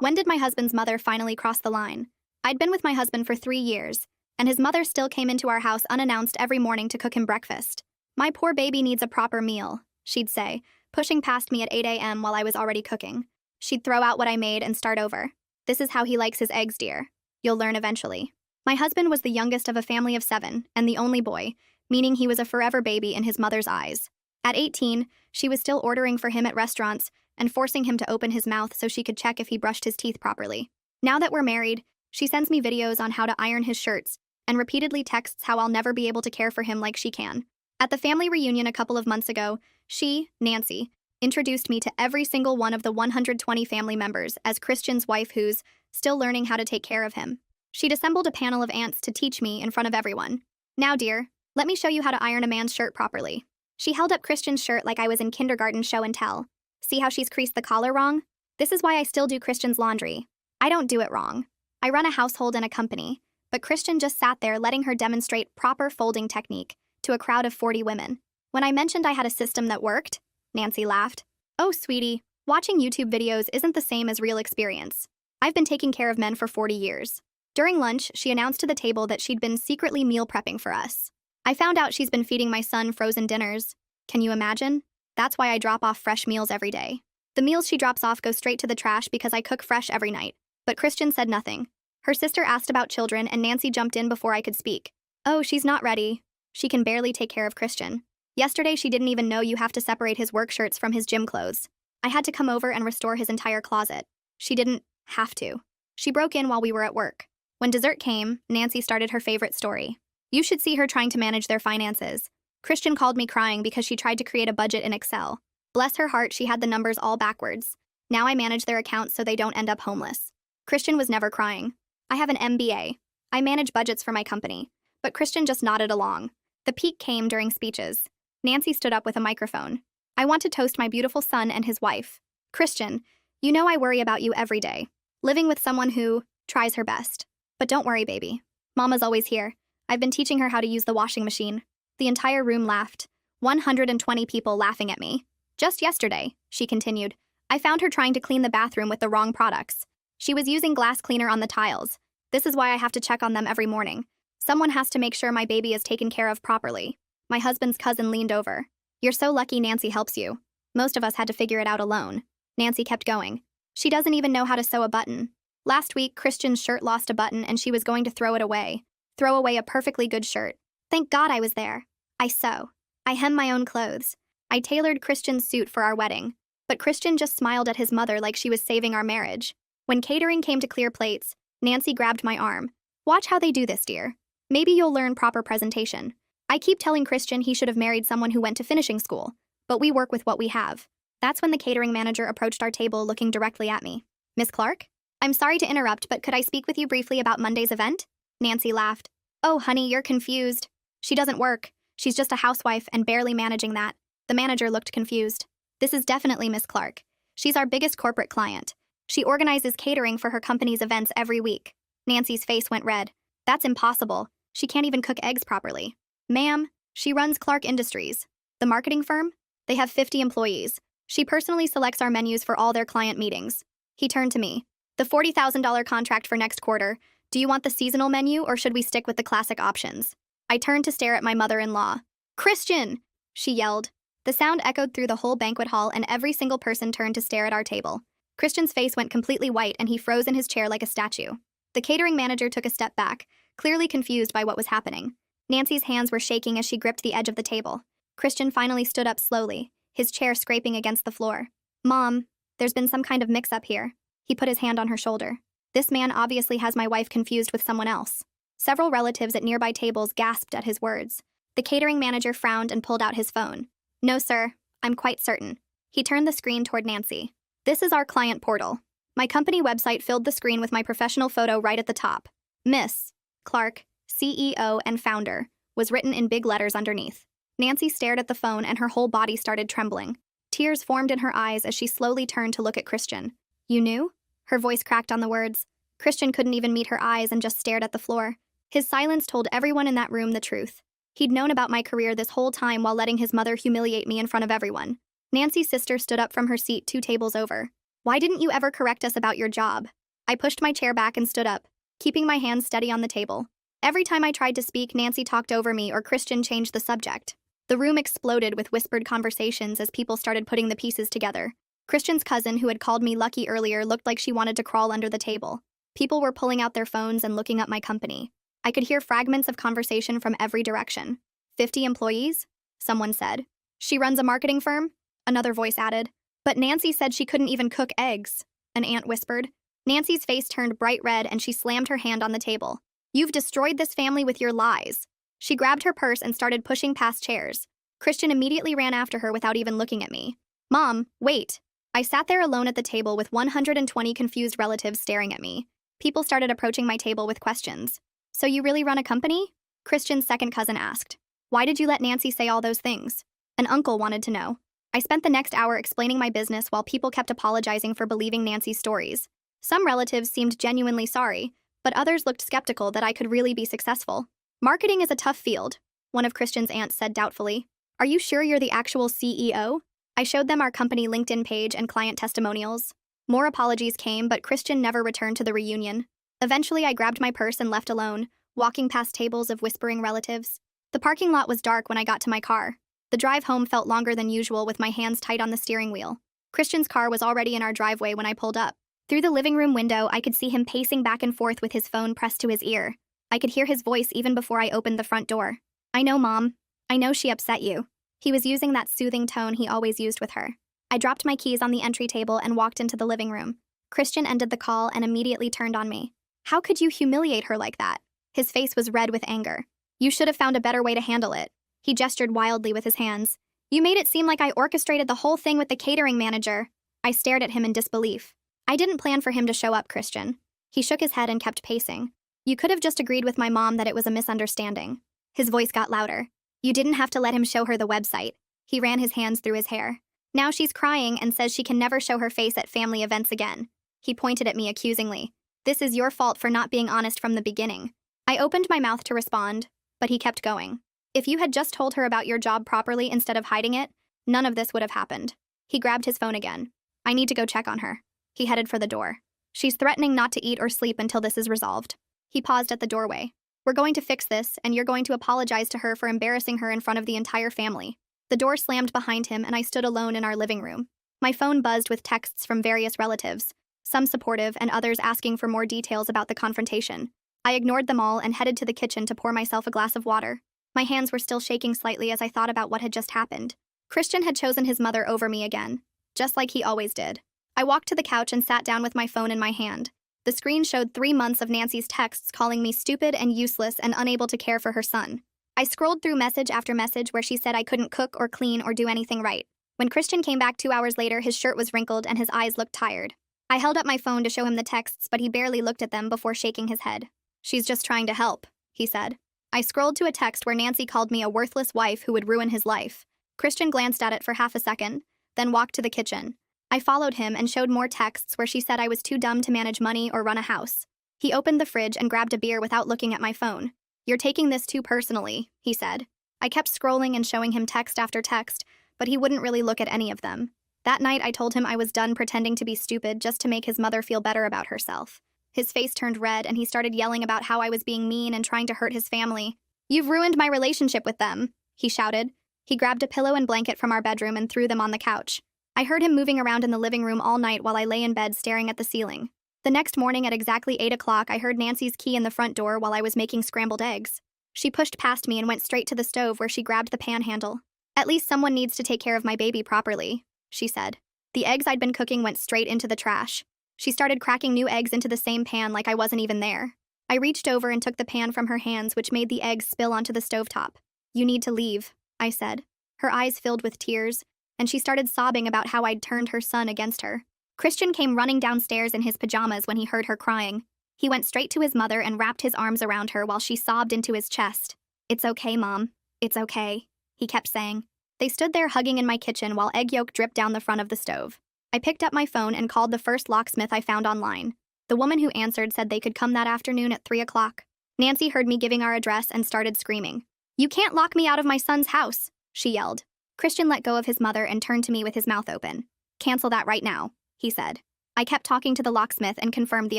When did my husband's mother finally cross the line? I'd been with my husband for 3 years, and his mother still came into our house unannounced every morning to cook him breakfast. My poor baby needs a proper meal, she'd say, pushing past me at 8 a.m. while I was already cooking. She'd throw out what I made and start over. This is how he likes his eggs, dear. You'll learn eventually. My husband was the youngest of a family of 7 and the only boy, meaning he was a forever baby in his mother's eyes. At 18, she was still ordering for him at restaurants and forcing him to open his mouth so she could check if he brushed his teeth properly. Now that we're married, she sends me videos on how to iron his shirts and repeatedly texts how I'll never be able to care for him like she can. At the family reunion a couple of months ago, she, Nancy, introduced me to every single one of the 120 family members as Christian's wife who's still learning how to take care of him. She'd assembled a panel of aunts to teach me in front of everyone. Now, dear, let me show you how to iron a man's shirt properly. She held up Christian's shirt like I was in kindergarten show and tell. See how she's creased the collar wrong? This is why I still do Christian's laundry. I don't do it wrong. I run a household and a company, but Christian just sat there letting her demonstrate proper folding technique to a crowd of 40 women. When I mentioned I had a system that worked, Nancy laughed. Oh, sweetie, watching YouTube videos isn't the same as real experience. I've been taking care of men for 40 years. During lunch, she announced to the table that she'd been secretly meal prepping for us. I found out she's been feeding my son frozen dinners. Can you imagine? That's why I drop off fresh meals every day. The meals she drops off go straight to the trash because I cook fresh every night. But Christian said nothing. Her sister asked about children and Nancy jumped in before I could speak. Oh, she's not ready. She can barely take care of Christian. Yesterday she didn't even know you have to separate his work shirts from his gym clothes. I had to come over and restore his entire closet. She didn't have to. She broke in while we were at work. When dessert came, Nancy started her favorite story. You should see her trying to manage their finances. Christian called me crying because she tried to create a budget in Excel. Bless her heart, she had the numbers all backwards. Now I manage their accounts so they don't end up homeless. Christian was never crying. I have an MBA. I manage budgets for my company. But Christian just nodded along. The peak came during speeches. Nancy stood up with a microphone. I want to toast my beautiful son and his wife. Christian, you know I worry about you every day. Living with someone who tries her best. But don't worry, baby. Mama's always here. I've been teaching her how to use the washing machine. The entire room laughed. 120 people laughing at me. Just yesterday, she continued, I found her trying to clean the bathroom with the wrong products. She was using glass cleaner on the tiles. This is why I have to check on them every morning. Someone has to make sure my baby is taken care of properly. My husband's cousin leaned over. You're so lucky Nancy helps you. Most of us had to figure it out alone. Nancy kept going. She doesn't even know how to sew a button. Last week, Christian's shirt lost a button and she was going to throw it away. Throw away a perfectly good shirt. Thank God I was there. I sew. I hem my own clothes. I tailored Christian's suit for our wedding. But Christian just smiled at his mother like she was saving our marriage. When catering came to clear plates, Nancy grabbed my arm. Watch how they do this, dear. Maybe you'll learn proper presentation. I keep telling Christian he should have married someone who went to finishing school, but we work with what we have. That's when the catering manager approached our table looking directly at me. Miss Clark? I'm sorry to interrupt, but could I speak with you briefly about Monday's event? Nancy laughed. Oh, honey, you're confused. She doesn't work. She's just a housewife and barely managing that. The manager looked confused. This is definitely Miss Clark. She's our biggest corporate client. She organizes catering for her company's events every week. Nancy's face went red. That's impossible. She can't even cook eggs properly. Ma'am, she runs Clark Industries. The marketing firm? They have 50 employees. She personally selects our menus for all their client meetings. He turned to me. The $40,000 contract for next quarter. Do you want the seasonal menu or should we stick with the classic options? I turned to stare at my mother-in-law. Christian! She yelled. The sound echoed through the whole banquet hall and every single person turned to stare at our table. Christian's face went completely white and he froze in his chair like a statue. The catering manager took a step back, clearly confused by what was happening. Nancy's hands were shaking as she gripped the edge of the table. Christian finally stood up slowly, his chair scraping against the floor. Mom, there's been some kind of mix-up here. He put his hand on her shoulder. This man obviously has my wife confused with someone else. Several relatives at nearby tables gasped at his words. The catering manager frowned and pulled out his phone. No, sir, I'm quite certain. He turned the screen toward Nancy. This is our client portal. My company website filled the screen with my professional photo right at the top. Miss Clark, CEO and founder, was written in big letters underneath. Nancy stared at the phone and her whole body started trembling. Tears formed in her eyes as she slowly turned to look at Christian. You knew? Her voice cracked on the words. Christian couldn't even meet her eyes and just stared at the floor. His silence told everyone in that room the truth. He'd known about my career this whole time while letting his mother humiliate me in front of everyone. Nancy's sister stood up from her seat 2 tables over. Why didn't you ever correct us about your job? I pushed my chair back and stood up, keeping my hands steady on the table. Every time I tried to speak, Nancy talked over me or Christian changed the subject. The room exploded with whispered conversations as people started putting the pieces together. Christian's cousin, who had called me lucky earlier, looked like she wanted to crawl under the table. People were pulling out their phones and looking up my company. I could hear fragments of conversation from every direction. 50 employees? Someone said. She runs a marketing firm? Another voice added. But Nancy said she couldn't even cook eggs, an aunt whispered. Nancy's face turned bright red and she slammed her hand on the table. You've destroyed this family with your lies. She grabbed her purse and started pushing past chairs. Christian immediately ran after her without even looking at me. Mom, wait. I sat there alone at the table with 120 confused relatives staring at me. People started approaching my table with questions. So you really run a company? Christian's second cousin asked. Why did you let Nancy say all those things? An uncle wanted to know. I spent the next hour explaining my business while people kept apologizing for believing Nancy's stories. Some relatives seemed genuinely sorry, but others looked skeptical that I could really be successful. Marketing is a tough field, one of Christian's aunts said doubtfully. Are you sure you're the actual CEO? I showed them our company LinkedIn page and client testimonials. More apologies came, but Christian never returned to the reunion. Eventually, I grabbed my purse and left alone, walking past tables of whispering relatives. The parking lot was dark when I got to my car. The drive home felt longer than usual with my hands tight on the steering wheel. Christian's car was already in our driveway when I pulled up. Through the living room window, I could see him pacing back and forth with his phone pressed to his ear. I could hear his voice even before I opened the front door. I know, Mom. I know she upset you. He was using that soothing tone he always used with her. I dropped my keys on the entry table and walked into the living room. Christian ended the call and immediately turned on me. How could you humiliate her like that? His face was red with anger. You should have found a better way to handle it. He gestured wildly with his hands. You made it seem like I orchestrated the whole thing with the catering manager. I stared at him in disbelief. I didn't plan for him to show up, Christian. He shook his head and kept pacing. You could have just agreed with my mom that it was a misunderstanding. His voice got louder. You didn't have to let him show her the website. He ran his hands through his hair. Now she's crying and says she can never show her face at family events again. He pointed at me accusingly. This is your fault for not being honest from the beginning. I opened my mouth to respond, but he kept going. If you had just told her about your job properly instead of hiding it, none of this would have happened. He grabbed his phone again. I need to go check on her. He headed for the door. She's threatening not to eat or sleep until this is resolved. He paused at the doorway. We're going to fix this, and you're going to apologize to her for embarrassing her in front of the entire family. The door slammed behind him, and I stood alone in our living room. My phone buzzed with texts from various relatives, some supportive and others asking for more details about the confrontation. I ignored them all and headed to the kitchen to pour myself a glass of water. My hands were still shaking slightly as I thought about what had just happened. Christian had chosen his mother over me again, just like he always did. I walked to the couch and sat down with my phone in my hand. The screen showed 3 months of Nancy's texts calling me stupid and useless and unable to care for her son. I scrolled through message after message where she said I couldn't cook or clean or do anything right. When Christian came back 2 hours later, his shirt was wrinkled and his eyes looked tired. I held up my phone to show him the texts, but he barely looked at them before shaking his head. She's just trying to help, he said. I scrolled to a text where Nancy called me a worthless wife who would ruin his life. Christian glanced at it for half a second, then walked to the kitchen. I followed him and showed more texts where she said I was too dumb to manage money or run a house. He opened the fridge and grabbed a beer without looking at my phone. You're taking this too personally, he said. I kept scrolling and showing him text after text, but he wouldn't really look at any of them. That night, I told him I was done pretending to be stupid just to make his mother feel better about herself. His face turned red and he started yelling about how I was being mean and trying to hurt his family. You've ruined my relationship with them, he shouted. He grabbed a pillow and blanket from our bedroom and threw them on the couch. I heard him moving around in the living room all night while I lay in bed staring at the ceiling. The next morning at exactly 8 o'clock, I heard Nancy's key in the front door while I was making scrambled eggs. She pushed past me and went straight to the stove where she grabbed the pan handle. At least someone needs to take care of my baby properly, she said. The eggs I'd been cooking went straight into the trash. She started cracking new eggs into the same pan like I wasn't even there. I reached over and took the pan from her hands, which made the eggs spill onto the stovetop. You need to leave, I said. Her eyes filled with tears, and she started sobbing about how I'd turned her son against her. Christian came running downstairs in his pajamas when he heard her crying. He went straight to his mother and wrapped his arms around her while she sobbed into his chest. It's okay, Mom. It's okay, he kept saying. They stood there hugging in my kitchen while egg yolk dripped down the front of the stove. I picked up my phone and called the first locksmith I found online. The woman who answered said they could come that afternoon at 3 o'clock. Nancy heard me giving our address and started screaming. You can't lock me out of my son's house, she yelled. Christian let go of his mother and turned to me with his mouth open. Cancel that right now, he said. I kept talking to the locksmith and confirmed the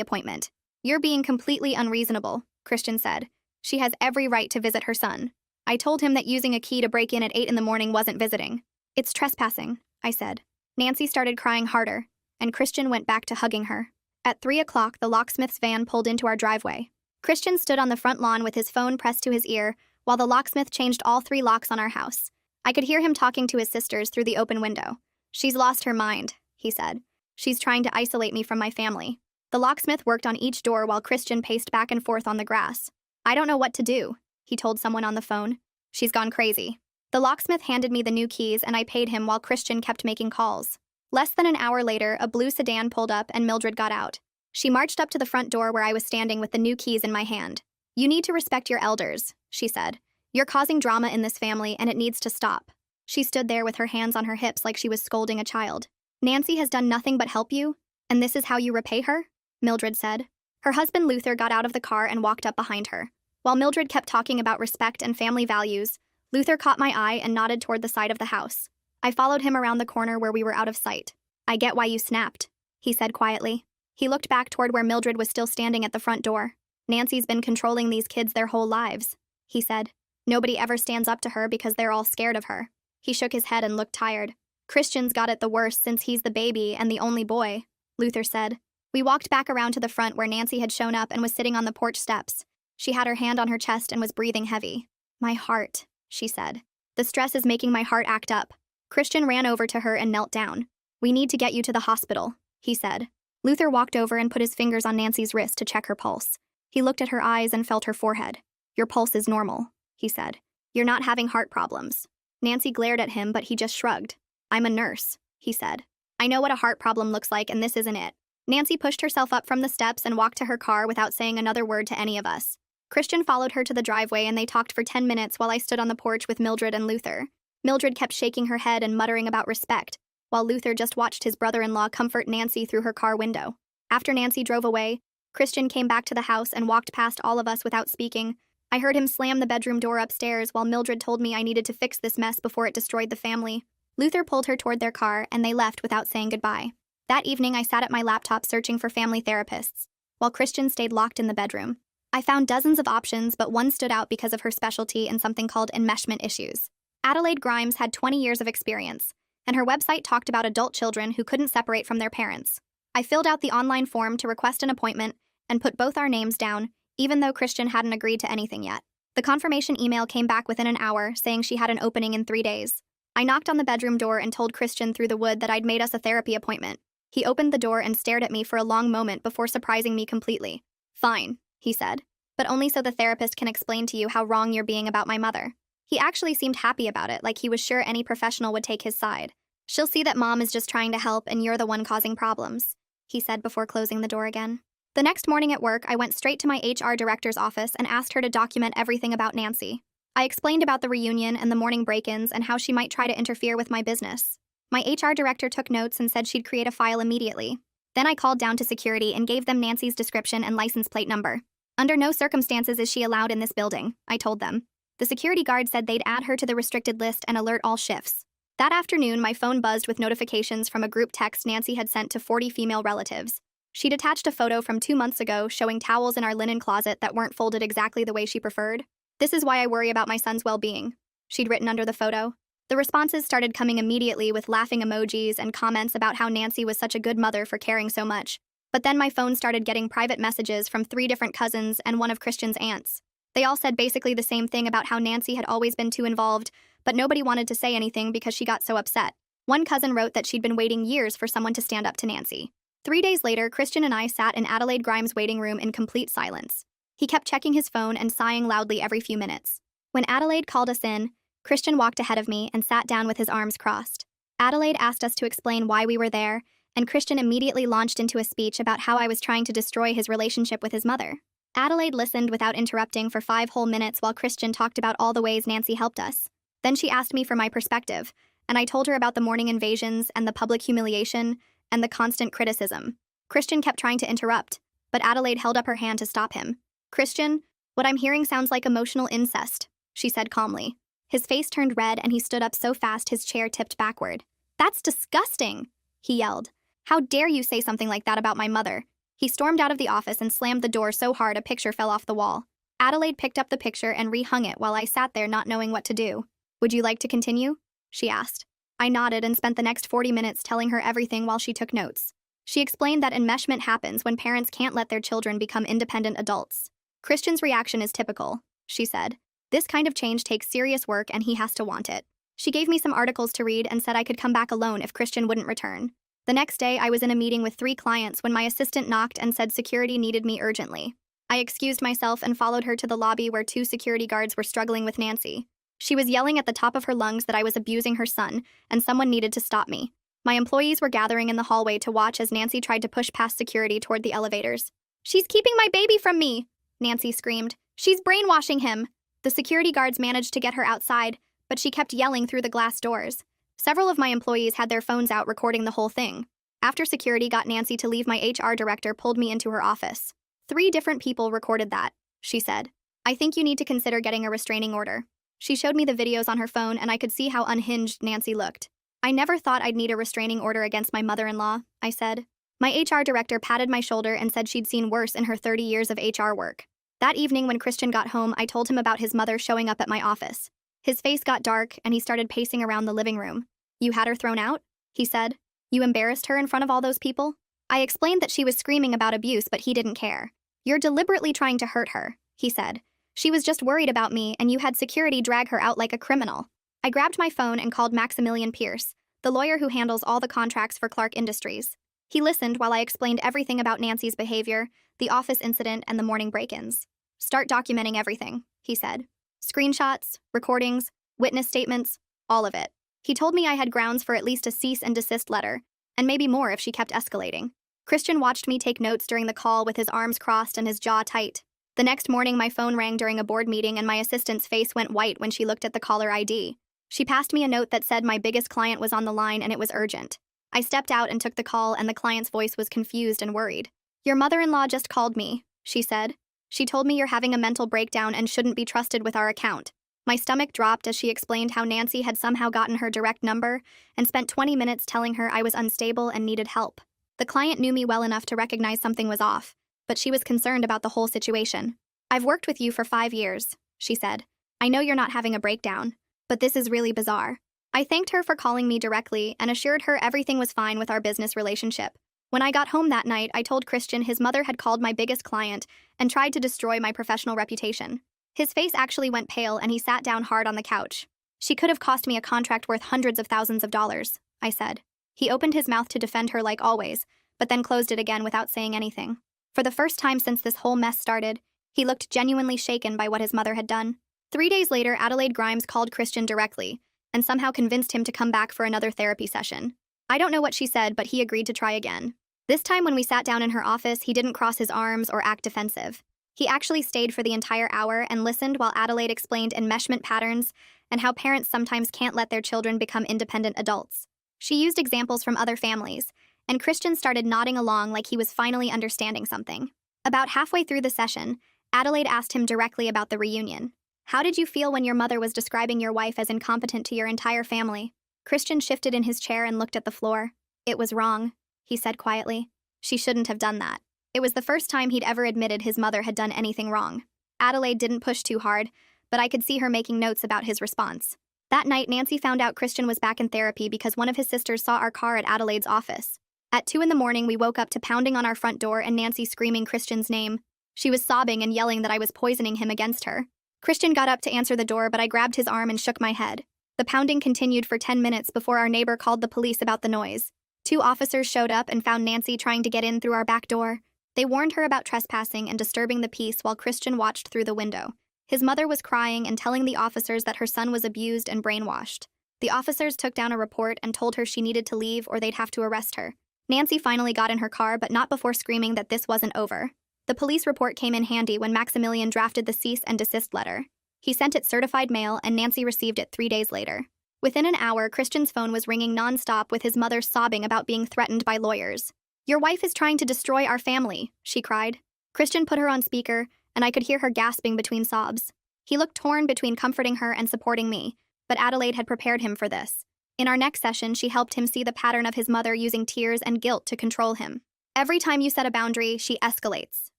appointment. You're being completely unreasonable, Christian said. She has every right to visit her son. I told him that using a key to break in at 8 in the morning wasn't visiting. It's trespassing, I said. Nancy started crying harder, and Christian went back to hugging her. At 3 o'clock, the locksmith's van pulled into our driveway. Christian stood on the front lawn with his phone pressed to his ear while the locksmith changed all 3 locks on our house. I could hear him talking to his sisters through the open window. She's lost her mind, he said. She's trying to isolate me from my family. The locksmith worked on each door while Christian paced back and forth on the grass. I don't know what to do, he told someone on the phone. She's gone crazy. The locksmith handed me the new keys and I paid him while Christian kept making calls. Less than an hour later, a blue sedan pulled up and Mildred got out. She marched up to the front door where I was standing with the new keys in my hand. You need to respect your elders, she said. You're causing drama in this family and it needs to stop. She stood there with her hands on her hips like she was scolding a child. Nancy has done nothing but help you, and this is how you repay her? Mildred said. Her husband Luther got out of the car and walked up behind her. While Mildred kept talking about respect and family values, Luther caught my eye and nodded toward the side of the house. I followed him around the corner where we were out of sight. I get why you snapped, he said quietly. He looked back toward where Mildred was still standing at the front door. Nancy's been controlling these kids their whole lives, he said. Nobody ever stands up to her because they're all scared of her. He shook his head and looked tired. Christian's got it the worst since he's the baby and the only boy, Luther said. We walked back around to the front where Nancy had shown up and was sitting on the porch steps. She had her hand on her chest and was breathing heavy. My heart, she said. The stress is making my heart act up. Christian ran over to her and knelt down. We need to get you to the hospital, he said. Luther walked over and put his fingers on Nancy's wrist to check her pulse. He looked at her eyes and felt her forehead. Your pulse is normal, he said. You're not having heart problems. Nancy glared at him, but he just shrugged. I'm a nurse, he said. I know what a heart problem looks like, and this isn't it. Nancy pushed herself up from the steps and walked to her car without saying another word to any of us. Christian followed her to the driveway and they talked for 10 minutes while I stood on the porch with Mildred and Luther. Mildred kept shaking her head and muttering about respect, while Luther just watched his brother-in-law comfort Nancy through her car window. After Nancy drove away, Christian came back to the house and walked past all of us without speaking. I heard him slam the bedroom door upstairs while Mildred told me I needed to fix this mess before it destroyed the family. Luther pulled her toward their car and they left without saying goodbye. That evening, I sat at my laptop searching for family therapists, while Christian stayed locked in the bedroom. I found dozens of options, but one stood out because of her specialty in something called enmeshment issues. Adelaide Grimes had 20 years of experience, and her website talked about adult children who couldn't separate from their parents. I filled out the online form to request an appointment and put both our names down, even though Christian hadn't agreed to anything yet. The confirmation email came back within an hour, saying she had an opening in 3 days. I knocked on the bedroom door and told Christian through the wood that I'd made us a therapy appointment. He opened the door and stared at me for a long moment before surprising me completely. Fine, he said, but only so the therapist can explain to you how wrong you're being about my mother. He actually seemed happy about it, like he was sure any professional would take his side. She'll see that mom is just trying to help and you're the one causing problems, he said before closing the door again. The next morning at work, I went straight to my HR director's office and asked her to document everything about Nancy. I explained about the reunion and the morning break-ins and how she might try to interfere with my business. My HR director took notes and said she'd create a file immediately. Then I called down to security and gave them Nancy's description and license plate number. Under no circumstances is she allowed in this building, I told them. The security guard said they'd add her to the restricted list and alert all shifts. That afternoon, my phone buzzed with notifications from a group text Nancy had sent to 40 female relatives. She'd attached a photo from 2 months ago showing towels in our linen closet that weren't folded exactly the way she preferred. This is why I worry about my son's well-being, she'd written under the photo. The responses started coming immediately with laughing emojis and comments about how Nancy was such a good mother for caring so much. But then my phone started getting private messages from 3 different cousins and one of Christian's aunts. They all said basically the same thing about how Nancy had always been too involved, but nobody wanted to say anything because she got so upset. One cousin wrote that she'd been waiting years for someone to stand up to Nancy. 3 days later, Christian and I sat in Adelaide Grimes' waiting room in complete silence. He kept checking his phone and sighing loudly every few minutes. When Adelaide called us in, Christian walked ahead of me and sat down with his arms crossed. Adelaide asked us to explain why we were there, and Christian immediately launched into a speech about how I was trying to destroy his relationship with his mother. Adelaide listened without interrupting for 5 whole minutes while Christian talked about all the ways Nancy helped us. Then she asked me for my perspective, and I told her about the morning invasions and the public humiliation and the constant criticism. Christian kept trying to interrupt, but Adelaide held up her hand to stop him. Christian, what I'm hearing sounds like emotional incest, she said calmly. His face turned red and he stood up so fast his chair tipped backward. That's disgusting, he yelled. How dare you say something like that about my mother? He stormed out of the office and slammed the door so hard a picture fell off the wall. Adelaide picked up the picture and rehung it while I sat there not knowing what to do. Would you like to continue? She asked. I nodded and spent the next 40 minutes telling her everything while she took notes. She explained that enmeshment happens when parents can't let their children become independent adults. Christian's reaction is typical, she said. This kind of change takes serious work and he has to want it. She gave me some articles to read and said I could come back alone if Christian wouldn't return. The next day, I was in a meeting with 3 clients when my assistant knocked and said security needed me urgently. I excused myself and followed her to the lobby where 2 security guards were struggling with Nancy. She was yelling at the top of her lungs that I was abusing her son, and someone needed to stop me. My employees were gathering in the hallway to watch as Nancy tried to push past security toward the elevators. She's keeping my baby from me, Nancy screamed. She's brainwashing him. The security guards managed to get her outside, but she kept yelling through the glass doors. Several of my employees had their phones out recording the whole thing. After security got Nancy to leave, my HR director pulled me into her office. 3 different people recorded that, she said. I think you need to consider getting a restraining order. She showed me the videos on her phone and I could see how unhinged Nancy looked. I never thought I'd need a restraining order against my mother-in-law, I said. My HR director patted my shoulder and said she'd seen worse in her 30 years of HR work. That evening when Christian got home, I told him about his mother showing up at my office. His face got dark and he started pacing around the living room. You had her thrown out? He said. You embarrassed her in front of all those people? I explained that she was screaming about abuse, but he didn't care. You're deliberately trying to hurt her, he said. She was just worried about me and you had security drag her out like a criminal. I grabbed my phone and called Maximilian Pierce, the lawyer who handles all the contracts for Clark Industries. He listened while I explained everything about Nancy's behavior, the office incident, and the morning break-ins. Start documenting everything, he said. Screenshots, recordings, witness statements, all of it. He told me I had grounds for at least a cease and desist letter, and maybe more if she kept escalating. Christian watched me take notes during the call with his arms crossed and his jaw tight. The next morning, my phone rang during a board meeting and my assistant's face went white when she looked at the caller ID. She passed me a note that said my biggest client was on the line and it was urgent. I stepped out and took the call and the client's voice was confused and worried. Your mother-in-law just called me, she said. She told me you're having a mental breakdown and shouldn't be trusted with our account. My stomach dropped as she explained how Nancy had somehow gotten her direct number and spent 20 minutes telling her I was unstable and needed help. The client knew me well enough to recognize something was off, but she was concerned about the whole situation. I've worked with you for 5 years, she said. I know you're not having a breakdown, but this is really bizarre. I thanked her for calling me directly and assured her everything was fine with our business relationship. When I got home that night, I told Christian his mother had called my biggest client and tried to destroy my professional reputation. His face actually went pale and he sat down hard on the couch. She could have cost me a contract worth hundreds of thousands of dollars, I said. He opened his mouth to defend her like always, but then closed it again without saying anything. For the first time since this whole mess started, he looked genuinely shaken by what his mother had done. 3 days later, Adelaide Grimes called Christian directly and somehow convinced him to come back for another therapy session. I don't know what she said, but he agreed to try again. This time when we sat down in her office, he didn't cross his arms or act defensive. He actually stayed for the entire hour and listened while Adelaide explained enmeshment patterns and how parents sometimes can't let their children become independent adults. She used examples from other families, and Christian started nodding along like he was finally understanding something. About halfway through the session, Adelaide asked him directly about the reunion. How did you feel when your mother was describing your wife as incompetent to your entire family? Christian shifted in his chair and looked at the floor. It was wrong, he said quietly. She shouldn't have done that. It was the first time he'd ever admitted his mother had done anything wrong. Adelaide didn't push too hard, but I could see her making notes about his response. That night, Nancy found out Christian was back in therapy because one of his sisters saw our car at Adelaide's office. At 2 a.m, we woke up to pounding on our front door and Nancy screaming Christian's name. She was sobbing and yelling that I was poisoning him against her. Christian got up to answer the door, but I grabbed his arm and shook my head. The pounding continued for 10 minutes before our neighbor called the police about the noise. 2 officers showed up and found Nancy trying to get in through our back door. They warned her about trespassing and disturbing the peace while Christian watched through the window. His mother was crying and telling the officers that her son was abused and brainwashed. The officers took down a report and told her she needed to leave or they'd have to arrest her. Nancy finally got in her car, but not before screaming that this wasn't over. The police report came in handy when Maximilian drafted the cease and desist letter. He sent it certified mail and Nancy received it 3 days later. Within an hour, Christian's phone was ringing nonstop with his mother sobbing about being threatened by lawyers. Your wife is trying to destroy our family, she cried. Christian put her on speaker, and I could hear her gasping between sobs. He looked torn between comforting her and supporting me, but Adelaide had prepared him for this. In our next session, she helped him see the pattern of his mother using tears and guilt to control him. Every time you set a boundary, she escalates,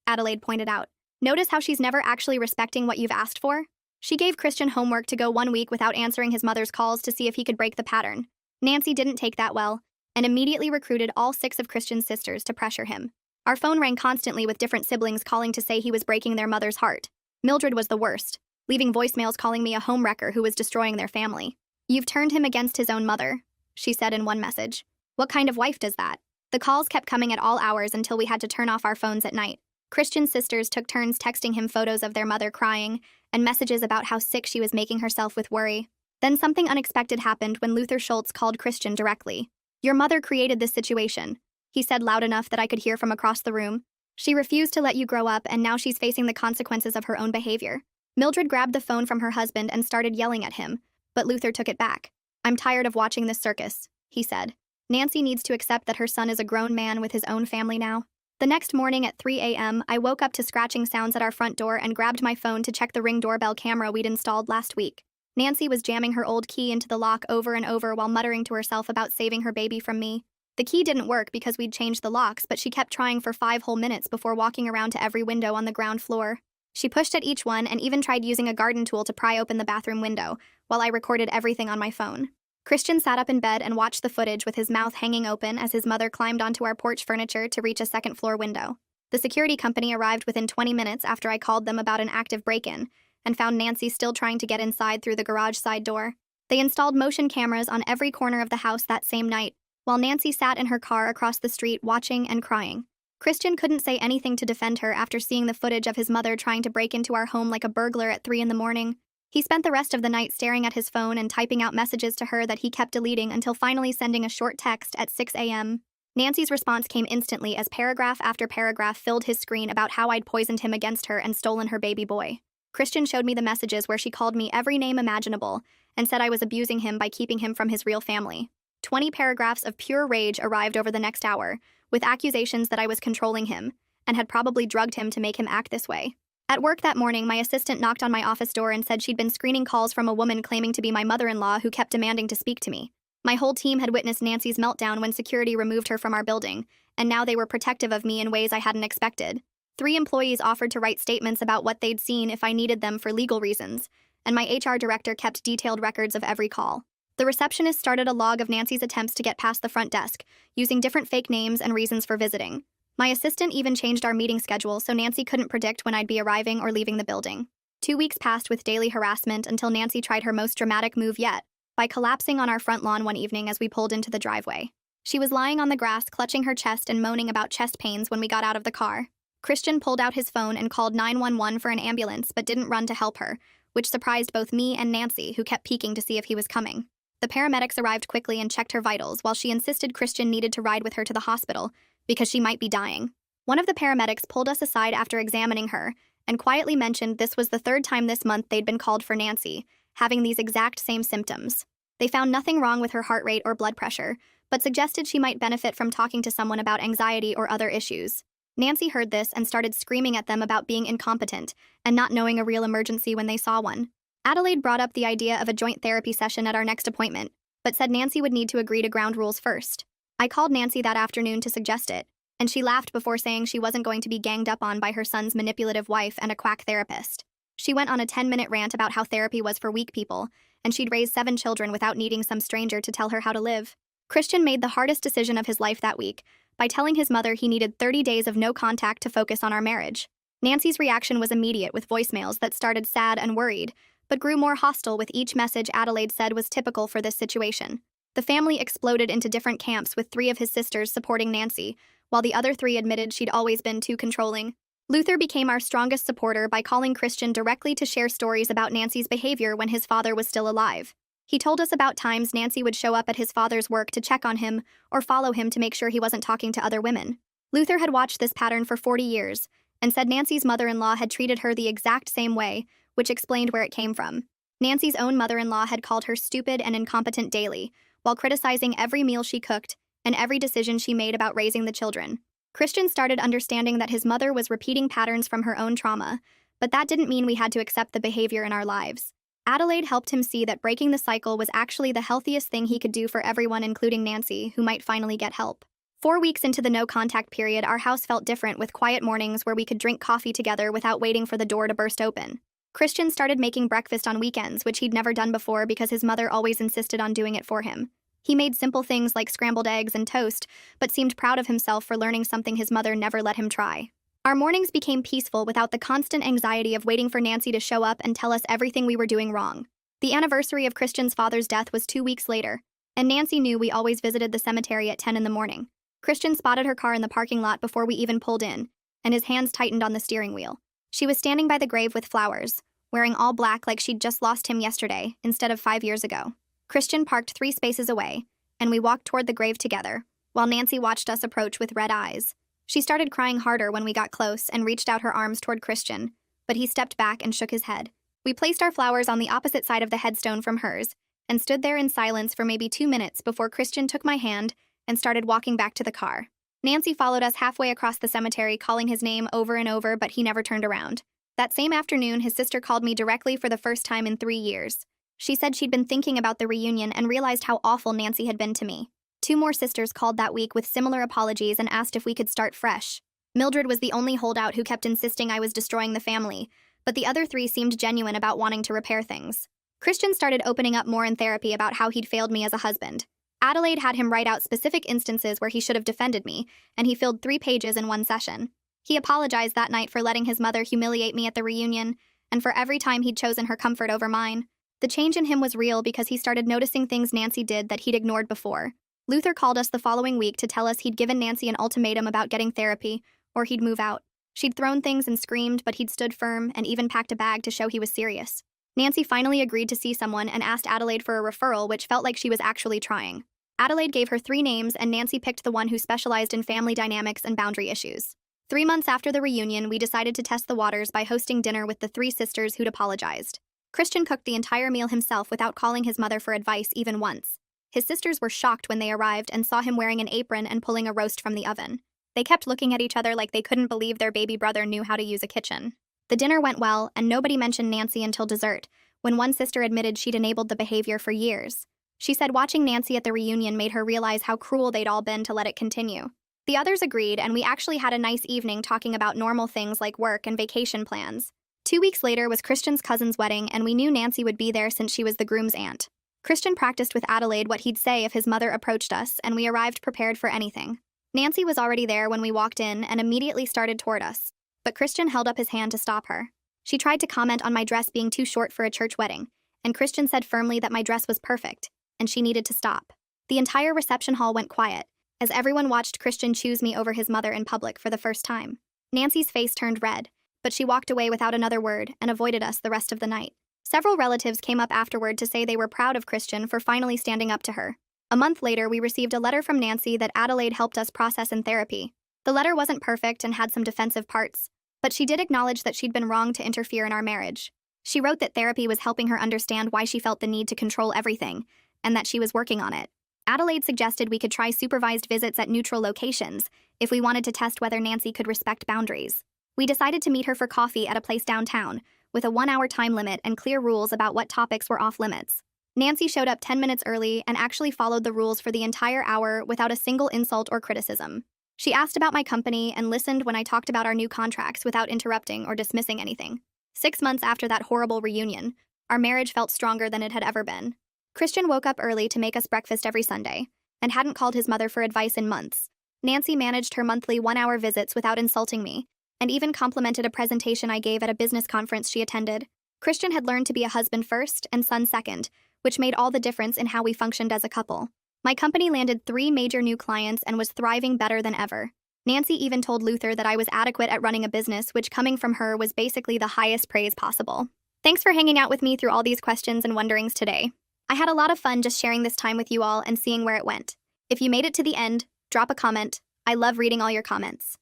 Adelaide pointed out. Notice how she's never actually respecting what you've asked for? She gave Christian homework to go 1 week without answering his mother's calls to see if he could break the pattern. Nancy didn't take that well, and immediately recruited all 6 of Christian's sisters to pressure him. Our phone rang constantly with different siblings calling to say he was breaking their mother's heart. Mildred was the worst, leaving voicemails calling me a homewrecker who was destroying their family. You've turned him against his own mother, she said in one message. What kind of wife does that? The calls kept coming at all hours until we had to turn off our phones at night. Christian's sisters took turns texting him photos of their mother crying and messages about how sick she was making herself with worry. Then something unexpected happened when Luther Schultz called Christian directly. Your mother created this situation, he said loud enough that I could hear from across the room. She refused to let you grow up, and now she's facing the consequences of her own behavior. Mildred grabbed the phone from her husband and started yelling at him, but Luther took it back. I'm tired of watching this circus, he said. Nancy needs to accept that her son is a grown man with his own family now. The next morning at 3 a.m., I woke up to scratching sounds at our front door and grabbed my phone to check the Ring doorbell camera we'd installed last week. Nancy was jamming her old key into the lock over and over while muttering to herself about saving her baby from me. The key didn't work because we'd changed the locks, but she kept trying for 5 whole minutes before walking around to every window on the ground floor. She pushed at each one and even tried using a garden tool to pry open the bathroom window, while I recorded everything on my phone. Christian sat up in bed and watched the footage with his mouth hanging open as his mother climbed onto our porch furniture to reach a second-floor window. The security company arrived within 20 minutes after I called them about an active break-in, and found Nancy still trying to get inside through the garage side door. They installed motion cameras on every corner of the house that same night, while Nancy sat in her car across the street watching and crying. Christian couldn't say anything to defend her after seeing the footage of his mother trying to break into our home like a burglar at 3 in the morning. He spent the rest of the night staring at his phone and typing out messages to her that he kept deleting until finally sending a short text at 6 a.m. Nancy's response came instantly as paragraph after paragraph filled his screen about how I'd poisoned him against her and stolen her baby boy. Christian showed me the messages where she called me every name imaginable and said I was abusing him by keeping him from his real family. 20 paragraphs of pure rage arrived over the next hour, with accusations that I was controlling him and had probably drugged him to make him act this way. At work that morning, my assistant knocked on my office door and said she'd been screening calls from a woman claiming to be my mother-in-law who kept demanding to speak to me. My whole team had witnessed Nancy's meltdown when security removed her from our building, and now they were protective of me in ways I hadn't expected. 3 employees offered to write statements about what they'd seen if I needed them for legal reasons, and my HR director kept detailed records of every call. The receptionist started a log of Nancy's attempts to get past the front desk, using different fake names and reasons for visiting. My assistant even changed our meeting schedule so Nancy couldn't predict when I'd be arriving or leaving the building. 2 weeks passed with daily harassment until Nancy tried her most dramatic move yet, by collapsing on our front lawn one evening as we pulled into the driveway. She was lying on the grass, clutching her chest and moaning about chest pains when we got out of the car. Christian pulled out his phone and called 911 for an ambulance but didn't run to help her, which surprised both me and Nancy, who kept peeking to see if he was coming. The paramedics arrived quickly and checked her vitals while she insisted Christian needed to ride with her to the hospital because she might be dying. One of the paramedics pulled us aside after examining her and quietly mentioned this was the 3rd time this month they'd been called for Nancy, having these exact same symptoms. They found nothing wrong with her heart rate or blood pressure, but suggested she might benefit from talking to someone about anxiety or other issues. Nancy heard this and started screaming at them about being incompetent and not knowing a real emergency when they saw one. Adelaide brought up the idea of a joint therapy session at our next appointment, but said Nancy would need to agree to ground rules first. I called Nancy that afternoon to suggest it, and she laughed before saying she wasn't going to be ganged up on by her son's manipulative wife and a quack therapist. She went on a 10-minute rant about how therapy was for weak people, and she'd raised 7 children without needing some stranger to tell her how to live. Christian made the hardest decision of his life that week by telling his mother he needed 30 days of no contact to focus on our marriage. Nancy's reaction was immediate with voicemails that started sad and worried, but grew more hostile with each message Adelaide said was typical for this situation. The family exploded into different camps with 3 of his sisters supporting Nancy, while the other 3 admitted she'd always been too controlling. Luther became our strongest supporter by calling Christian directly to share stories about Nancy's behavior when his father was still alive. He told us about times Nancy would show up at his father's work to check on him or follow him to make sure he wasn't talking to other women. Luther had watched this pattern for 40 years and said Nancy's mother-in-law had treated her the exact same way, which explained where it came from. Nancy's own mother-in-law had called her stupid and incompetent daily, while criticizing every meal she cooked and every decision she made about raising the children. Christian started understanding that his mother was repeating patterns from her own trauma, but that didn't mean we had to accept the behavior in our lives. Adelaide helped him see that breaking the cycle was actually the healthiest thing he could do for everyone, including Nancy, who might finally get help. 4 weeks into the no-contact period, our house felt different, with quiet mornings where we could drink coffee together without waiting for the door to burst open. Christian started making breakfast on weekends, which he'd never done before because his mother always insisted on doing it for him. He made simple things like scrambled eggs and toast, but seemed proud of himself for learning something his mother never let him try. Our mornings became peaceful without the constant anxiety of waiting for Nancy to show up and tell us everything we were doing wrong. The anniversary of Christian's father's death was 2 weeks later, and Nancy knew we always visited the cemetery at 10 in the morning. Christian spotted her car in the parking lot before we even pulled in, and his hands tightened on the steering wheel. She was standing by the grave with flowers, wearing all black like she'd just lost him yesterday instead of 5 years ago. Christian parked 3 spaces away, and we walked toward the grave together, while Nancy watched us approach with red eyes. She started crying harder when we got close and reached out her arms toward Christian, but he stepped back and shook his head. We placed our flowers on the opposite side of the headstone from hers and stood there in silence for maybe 2 minutes before Christian took my hand and started walking back to the car. Nancy followed us halfway across the cemetery, calling his name over and over, but he never turned around. That same afternoon, his sister called me directly for the first time in 3 years. She said she'd been thinking about the reunion and realized how awful Nancy had been to me. 2 more sisters called that week with similar apologies and asked if we could start fresh. Mildred was the only holdout who kept insisting I was destroying the family, but the other 3 seemed genuine about wanting to repair things. Christian started opening up more in therapy about how he'd failed me as a husband. Adelaide had him write out specific instances where he should have defended me, and he filled 3 pages in one session. He apologized that night for letting his mother humiliate me at the reunion, and for every time he'd chosen her comfort over mine. The change in him was real because he started noticing things Nancy did that he'd ignored before. Luther called us the following week to tell us he'd given Nancy an ultimatum about getting therapy, or he'd move out. She'd thrown things and screamed, but he'd stood firm and even packed a bag to show he was serious. Nancy finally agreed to see someone and asked Adelaide for a referral, which felt like she was actually trying. Adelaide gave her 3 names, and Nancy picked the one who specialized in family dynamics and boundary issues. 3 months after the reunion, we decided to test the waters by hosting dinner with the 3 sisters who'd apologized. Christian cooked the entire meal himself without calling his mother for advice even once. His sisters were shocked when they arrived and saw him wearing an apron and pulling a roast from the oven. They kept looking at each other like they couldn't believe their baby brother knew how to use a kitchen. The dinner went well, and nobody mentioned Nancy until dessert, when one sister admitted she'd enabled the behavior for years. She said watching Nancy at the reunion made her realize how cruel they'd all been to let it continue. The others agreed, and we actually had a nice evening talking about normal things like work and vacation plans. 2 weeks later was Christian's cousin's wedding, and we knew Nancy would be there since she was the groom's aunt. Christian practiced with Adelaide what he'd say if his mother approached us, and we arrived prepared for anything. Nancy was already there when we walked in and immediately started toward us, but Christian held up his hand to stop her. She tried to comment on my dress being too short for a church wedding, and Christian said firmly that my dress was perfect, and she needed to stop. The entire reception hall went quiet, as everyone watched Christian choose me over his mother in public for the first time. Nancy's face turned red, but she walked away without another word and avoided us the rest of the night. Several relatives came up afterward to say they were proud of Christian for finally standing up to her. A month later, we received a letter from Nancy that Adelaide helped us process in therapy. The letter wasn't perfect and had some defensive parts, but she did acknowledge that she'd been wrong to interfere in our marriage. She wrote that therapy was helping her understand why she felt the need to control everything, and that she was working on it. Adelaide suggested we could try supervised visits at neutral locations if we wanted to test whether Nancy could respect boundaries. We decided to meet her for coffee at a place downtown, with a 1-hour time limit and clear rules about what topics were off limits. Nancy showed up 10 minutes early and actually followed the rules for the entire hour without a single insult or criticism. She asked about my company and listened when I talked about our new contracts without interrupting or dismissing anything. 6 months after that horrible reunion, our marriage felt stronger than it had ever been. Christian woke up early to make us breakfast every Sunday, and hadn't called his mother for advice in months. Nancy managed her monthly 1-hour visits without insulting me, and even complimented a presentation I gave at a business conference she attended. Christian had learned to be a husband first and son second, which made all the difference in how we functioned as a couple. My company landed 3 major new clients and was thriving better than ever. Nancy even told Luther that I was adequate at running a business, which coming from her was basically the highest praise possible. Thanks for hanging out with me through all these questions and wonderings today. I had a lot of fun just sharing this time with you all and seeing where it went. If you made it to the end, drop a comment. I love reading all your comments.